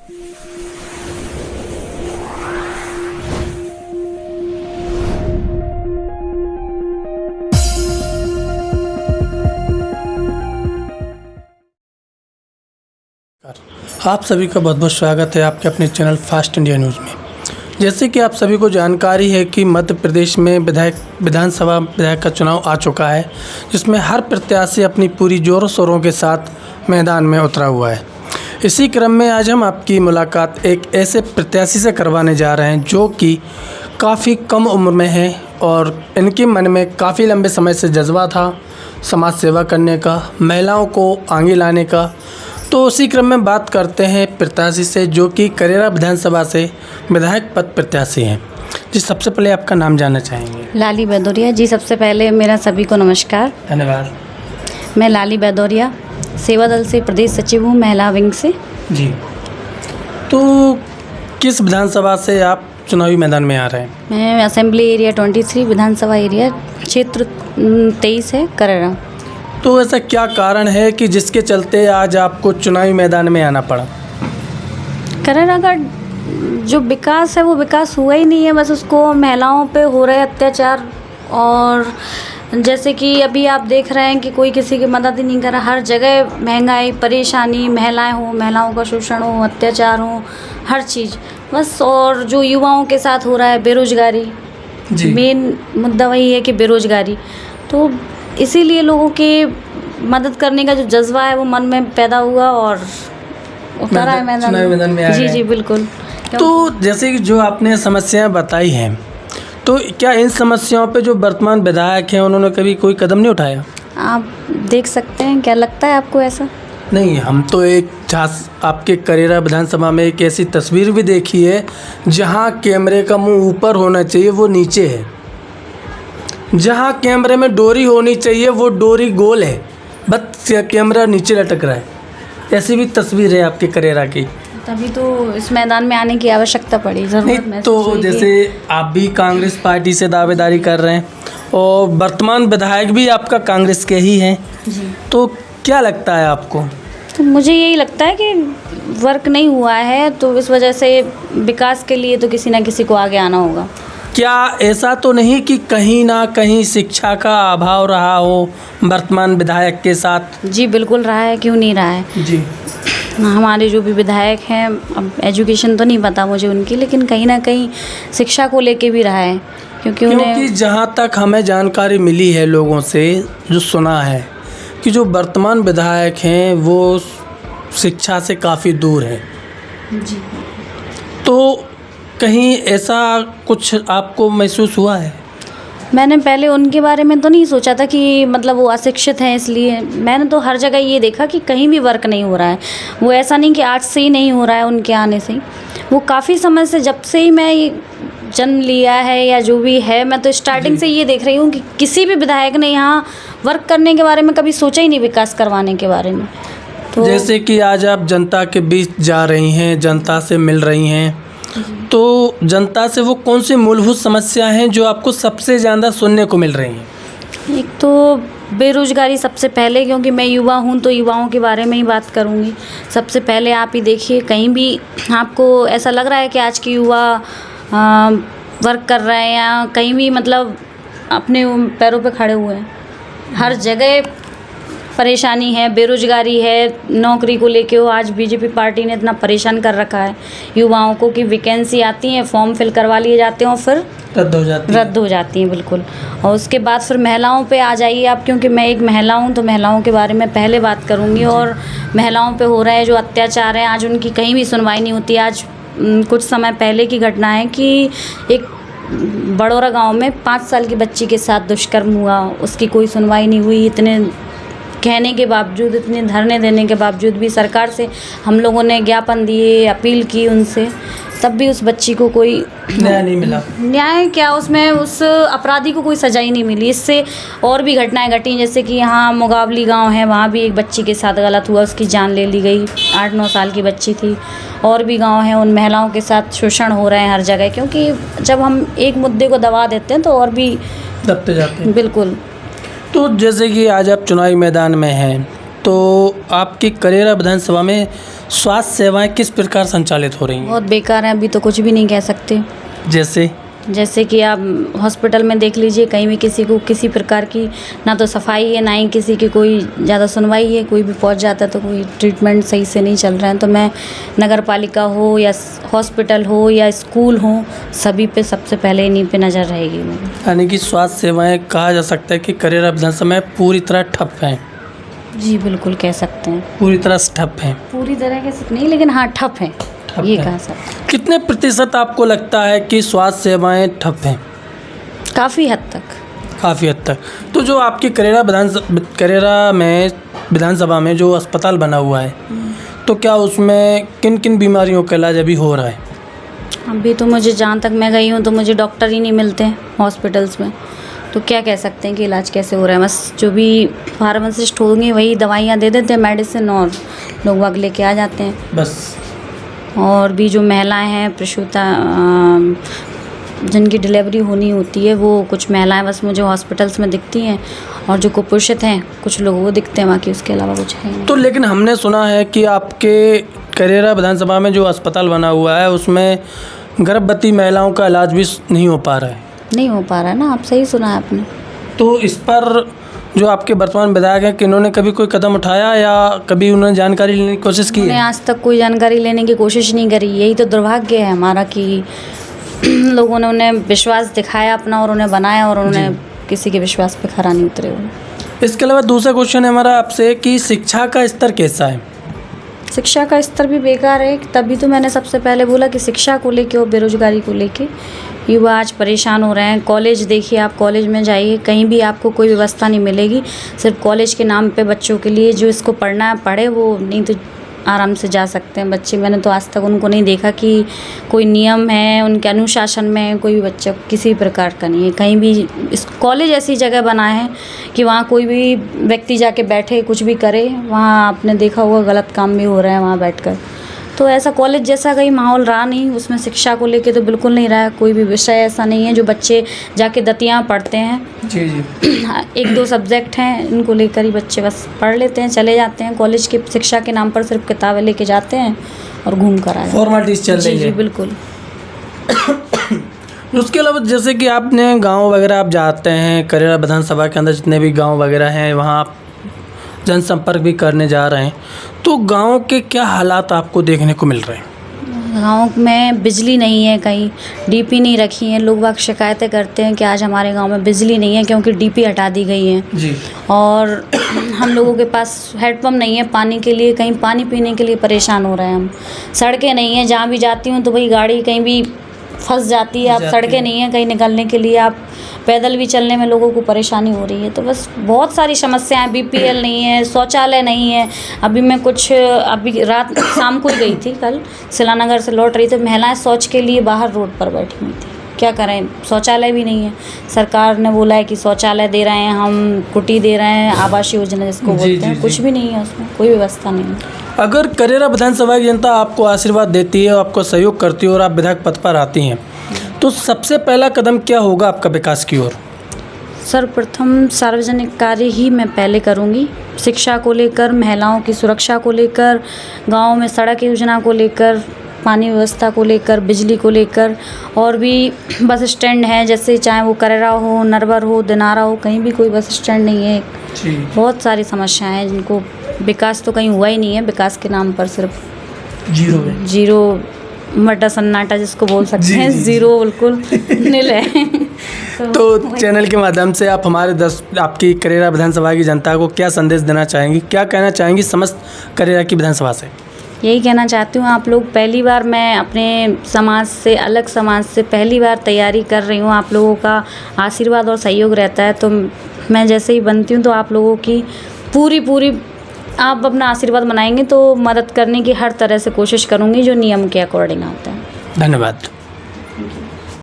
आप सभी का बहुत बहुत स्वागत है आपके अपने चैनल फास्ट इंडिया न्यूज़ में। जैसे कि आप सभी को जानकारी है कि मध्य प्रदेश में विधानसभा विधायक का चुनाव आ चुका है, जिसमें हर प्रत्याशी अपनी पूरी जोरों शोरों के साथ मैदान में उतरा हुआ है। इसी क्रम में आज हम आपकी मुलाकात एक ऐसे प्रत्याशी से करवाने जा रहे हैं जो कि काफ़ी कम उम्र में है और इनके मन में काफ़ी लंबे समय से जज्बा था समाज सेवा करने का, महिलाओं को आगे लाने का। तो उसी क्रम में बात करते हैं प्रत्याशी से जो कि करेरा विधानसभा से विधायक पद प्रत्याशी हैं। जी, सबसे पहले आपका नाम जानना चाहेंगे। लाली बैदोरिया जी। सबसे पहले मेरा सभी को नमस्कार। धन्यवाद। मैं लाली बैदोरिया सेवा दल से प्रदेश सचिव हूँ, महिला विंग से। जी, तो किस विधानसभा से आप चुनावी मैदान में आ रहे हैं? मैं असेंबली एरिया 23 विधानसभा एरिया क्षेत्र 23 है, करेरा। तो ऐसा क्या कारण है कि जिसके चलते आज आपको चुनावी मैदान में आना पड़ा? करेरा का जो विकास है वो विकास हुआ ही नहीं है, बस उसको महिलाओं पे हो रहे अत्याचार, और जैसे कि अभी आप देख रहे हैं कि कोई किसी की मदद ही नहीं कर रहा। हर जगह महंगाई, परेशानी, महिलाओं का शोषण हो, अत्याचार हो, हर चीज़ बस। और जो युवाओं के साथ हो रहा है बेरोजगारी, मेन मुद्दा वही है कि बेरोजगारी। तो इसीलिए लोगों की मदद करने का जो जज्बा है वो मन में पैदा हुआ और उतारा है मैदान में। जी जी बिल्कुल। तो जैसे कि जो आपने समस्याएं बताई हैं, तो क्या इन समस्याओं पे जो वर्तमान विधायक हैं उन्होंने कभी कोई कदम नहीं उठाया? आप देख सकते हैं, क्या लगता है आपको ऐसा? नहीं, हम तो एक आपके करेरा विधानसभा में एक ऐसी तस्वीर भी देखी है जहां कैमरे का मुंह ऊपर होना चाहिए वो नीचे है, जहां कैमरे में डोरी होनी चाहिए वो डोरी गोल है, बस कैमरा नीचे लटक रहा है। ऐसी भी तस्वीर है आपके करेरा की। तभी तो इस मैदान में आने की आवश्यकता पड़ी, जरूरत महसूस तो हुई। जैसे आप भी कांग्रेस पार्टी से दावेदारी कर रहे हैं और वर्तमान विधायक भी आपका कांग्रेस के ही हैं, तो क्या लगता है आपको? तो मुझे यही लगता है कि वर्क नहीं हुआ है, तो इस वजह से विकास के लिए तो किसी ना किसी को आगे आना होगा। क्या ऐसा तो नहीं कि कहीं ना कहीं शिक्षा का अभाव रहा हो वर्तमान विधायक के साथ? जी बिल्कुल रहा है, क्यों नहीं रहा है जी। हमारे जो भी विधायक हैं, अब एजुकेशन तो नहीं पता मुझे उनकी, लेकिन कहीं ना कहीं शिक्षा को लेके भी रहा है, क्योंकि जहाँ तक हमें जानकारी मिली है लोगों से जो सुना है कि जो वर्तमान विधायक हैं वो शिक्षा से काफ़ी दूर है। जी। तो कहीं ऐसा कुछ आपको महसूस हुआ है? मैंने पहले उनके बारे में तो नहीं सोचा था कि मतलब वो अशिक्षित हैं, इसलिए मैंने तो हर जगह ये देखा कि कहीं भी वर्क नहीं हो रहा है। वो ऐसा नहीं कि आज से ही नहीं हो रहा है, उनके आने से ही वो काफ़ी समय से, जब से ही मैं ये जन्म लिया है या जो भी है, मैं तो स्टार्टिंग से ये देख रही हूँ कि किसी भी विधायक ने यहाँ वर्क करने के बारे में कभी सोचा ही नहीं, विकास करवाने के बारे में। तो जैसे कि आज आप जनता के बीच जा रही हैं, जनता से मिल रही हैं, तो जनता से वो कौन सी मूलभूत समस्या हैं जो आपको सबसे ज़्यादा सुनने को मिल रही हैं? एक तो बेरोजगारी सबसे पहले, क्योंकि मैं युवा हूँ तो युवाओं के बारे में ही बात करूँगी। सबसे पहले आप ही देखिए, कहीं भी आपको ऐसा लग रहा है कि आज के युवा वर्क कर रहे हैं या कहीं भी मतलब अपने पैरों पे खड़े हुए हैं। हर जगह परेशानी है, बेरोजगारी है, नौकरी को लेके हो। आज बीजेपी पार्टी ने इतना परेशान कर रखा है युवाओं को कि वैकेंसी आती है, फॉर्म फिल करवा लिए जाते हैं और फिर रद्द हो जाती हैं बिल्कुल। और उसके बाद फिर महिलाओं पे आ जाइए आप, क्योंकि मैं एक महिला हूँ तो महिलाओं के बारे में पहले बात करूँगी। और महिलाओं पे हो रहे जो अत्याचार हैं, आज उनकी कहीं भी सुनवाई नहीं होती। आज कुछ समय पहले की घटना है कि एक बड़ौरा गाँव में 5 साल की बच्ची के साथ दुष्कर्म हुआ, उसकी कोई सुनवाई नहीं हुई। इतने कहने के बावजूद, इतने धरने देने के बावजूद भी सरकार से हम लोगों ने ज्ञापन दिए, अपील की उनसे, तब भी उस बच्ची को कोई न्याय नहीं मिला। न्याय क्या, उसमें उस अपराधी को कोई सजा ही नहीं मिली। इससे और भी घटनाएं घटी, जैसे कि यहाँ मुगावली गांव है, वहाँ भी एक बच्ची के साथ गलत हुआ, उसकी जान ले ली गई। 8-9 साल की बच्ची थी। और भी गांव हैं, उन महिलाओं के साथ शोषण हो रहे हैं हर जगह, क्योंकि जब हम एक मुद्दे को दबा देते हैं तो और भी दबते जाते हैं। बिल्कुल। तो जैसे कि आज आप चुनावी मैदान में हैं, तो आपकी करेरा विधानसभा में स्वास्थ्य सेवाएं किस प्रकार संचालित हो रही हैं? बहुत बेकार है, अभी तो कुछ भी नहीं कह सकते। जैसे कि आप हॉस्पिटल में देख लीजिए, कहीं भी किसी को किसी प्रकार की ना तो सफाई है, ना ही किसी की कोई ज़्यादा सुनवाई है। कोई भी पहुंच जाता है तो कोई ट्रीटमेंट सही से नहीं चल रहा है। तो मैं नगर पालिका हो या हॉस्पिटल हो या स्कूल हो, सभी पे सबसे पहले इन्हीं पे नज़र रहेगी मेरी। यानी कि स्वास्थ्य सेवाएं कहा जा सकता है कि करेरा विधानसभा में पूरी तरह ठप हैं। जी बिल्कुल कह सकते हैं, पूरी तरह से ठप हैं। पूरी तरह के नहीं, लेकिन हाँ ठप है, ये कह सकते हैं। कितने प्रतिशत आपको लगता है कि स्वास्थ्य सेवाएं ठप हैं? काफ़ी हद तक। काफ़ी हद तक। तो जो आपकी करेरा विधानसभा में जो अस्पताल बना हुआ है, तो क्या उसमें किन किन बीमारियों का इलाज अभी हो रहा है? अभी तो मुझे, जहाँ तक मैं गई हूँ तो मुझे डॉक्टर ही नहीं मिलते हैं हॉस्पिटल्स में। तो क्या कह सकते हैं कि इलाज कैसे हो रहा है। बस जो भी फार्मासिस्ट होंगे वही दवाइयाँ दे देते हैं, मेडिसिन, और लोग वाग लेके आ जाते हैं बस। और भी जो महिलाएं हैं प्रसूता, जिनकी डिलीवरी होनी होती है, वो कुछ महिलाएं बस मुझे हॉस्पिटल्स में दिखती हैं, और जो कुपोषित हैं कुछ लोग वो दिखते हैं, बाकी उसके अलावा कुछ है नहीं। तो लेकिन हमने सुना है कि आपके करेरा विधानसभा में जो अस्पताल बना हुआ है उसमें गर्भवती महिलाओं का इलाज भी नहीं हो पा रहा है। नहीं हो पा रहा है ना, आप सही सुना है आपने। तो इस पर जो आपके वर्तमान विधायक हैं कि इन्होंने कभी कोई कदम उठाया या कभी उन्होंने जानकारी लेने की कोशिश की है? उन्होंने आज तक कोई जानकारी लेने की कोशिश नहीं करी। यही तो दुर्भाग्य है हमारा कि लोगों ने उन्हें विश्वास दिखाया अपना और उन्हें बनाया, और उन्होंने किसी के विश्वास पे खरा नहीं उतरे हुए। इसके अलावा दूसरा क्वेश्चन है हमारा आपसे कि शिक्षा का स्तर कैसा है? शिक्षा का स्तर भी बेकार है। तभी तो मैंने सबसे पहले बोला कि शिक्षा को लेके और बेरोजगारी को लेके युवा आज परेशान हो रहे हैं। कॉलेज देखिए, आप कॉलेज में जाइए, कहीं भी आपको कोई व्यवस्था नहीं मिलेगी। सिर्फ कॉलेज के नाम पे बच्चों के लिए, जो इसको पढ़ना है पढ़े, वो नहीं तो आराम से जा सकते हैं बच्चे। मैंने तो आज तक उनको नहीं देखा कि कोई नियम है, उनके अनुशासन में कोई भी बच्चा किसी प्रकार का नहीं है। कहीं भी इस कॉलेज ऐसी जगह बना है कि वहाँ कोई भी व्यक्ति जाके बैठे, कुछ भी करे, वहाँ आपने देखा होगा गलत काम भी हो रहा है वहाँ बैठकर। तो ऐसा कॉलेज जैसा कहीं माहौल रहा नहीं। उसमें शिक्षा को लेके तो बिल्कुल नहीं रहा है। कोई भी विषय ऐसा नहीं है जो बच्चे जाके दतियाँ पढ़ते हैं। जी। एक दो सब्जेक्ट हैं, इनको लेकर ही बच्चे बस पढ़ लेते हैं, चले जाते हैं। कॉलेज की शिक्षा के नाम पर सिर्फ किताबें लेके जाते हैं और घूम कर आए। फॉर्मेलिटीज चल रही है। जी बिल्कुल। उसके अलावा जैसे कि आपने गांव वगैरह आप जाते हैं, करेरा विधानसभा के अंदर जितने भी गांव वगैरह हैं, वहाँ आप जनसंपर्क भी करने जा रहे हैं, तो गांव के क्या हालात आपको देखने को मिल रहे हैं? गांव में बिजली नहीं है, कहीं डीपी नहीं रखी है। लोग बाग शिकायतें करते हैं कि आज हमारे गांव में बिजली नहीं है क्योंकि डीपी हटा दी गई है। जी। और हम लोगों के पास हैंडपम्प नहीं है पानी के लिए, कहीं पानी पीने के लिए परेशान हो रहे हैं हम। सड़कें नहीं हैं, जहाँ भी जाती हूँ तो भाई गाड़ी कहीं भी फंस जाती है। आप सड़कें नहीं हैं कहीं निकलने के लिए, आप पैदल भी चलने में लोगों को परेशानी हो रही है। तो बस बहुत सारी समस्याएं, बीपीएल नहीं है, शौचालय नहीं है। अभी मैं अभी रात शाम को ही गई थी, कल शिलानगर से लौट रही थी, महिलाएं शौच के लिए बाहर रोड पर बैठी हुई थी। क्या करें, शौचालय भी नहीं है। सरकार ने बोला है कि शौचालय दे रहे हैं, हम कुटी दे रहे हैं, आवास योजना जिसको बोलते हैं, कुछ भी नहीं है उसमें, कोई व्यवस्था नहीं है। अगर करेरा विधानसभा की जनता आपको आशीर्वाद देती है, आपको सहयोग करती है और आप विधायक पद पर आती हैं, तो सबसे पहला कदम क्या होगा आपका विकास की ओर? सर्वप्रथम सार्वजनिक कार्य ही मैं पहले करूंगी। शिक्षा को लेकर, महिलाओं की सुरक्षा को लेकर, गाँव में सड़क योजना को लेकर, पानी व्यवस्था को लेकर, बिजली को लेकर, और भी बस स्टैंड है, जैसे चाहे वो करेरा हो, नरवर हो, दिनारा हो, कहीं भी कोई बस स्टैंड नहीं है। बहुत सारी समस्याएं हैं जिनको विकास तो कहीं हुआ ही नहीं है। विकास के नाम पर सिर्फ जीरो मटा सन्नाटा जिसको बोल सकते हैं, जीरो बिल्कुल नील है। तो चैनल के माध्यम से आप आपकी करेरा विधानसभा की जनता को क्या संदेश देना चाहेंगी, क्या कहना चाहेंगी समस्त करेरा की विधानसभा से? यही कहना चाहती हूँ, आप लोग पहली बार, मैं अपने समाज से, अलग समाज से पहली बार तैयारी कर रही हूँ। आप लोगों का आशीर्वाद और सहयोग रहता है तो मैं जैसे ही बनती हूँ तो आप लोगों की पूरी आप अपना आशीर्वाद बनाएंगे तो मदद करने की हर तरह से कोशिश करूँगी जो नियम के अकॉर्डिंग आता है। धन्यवाद।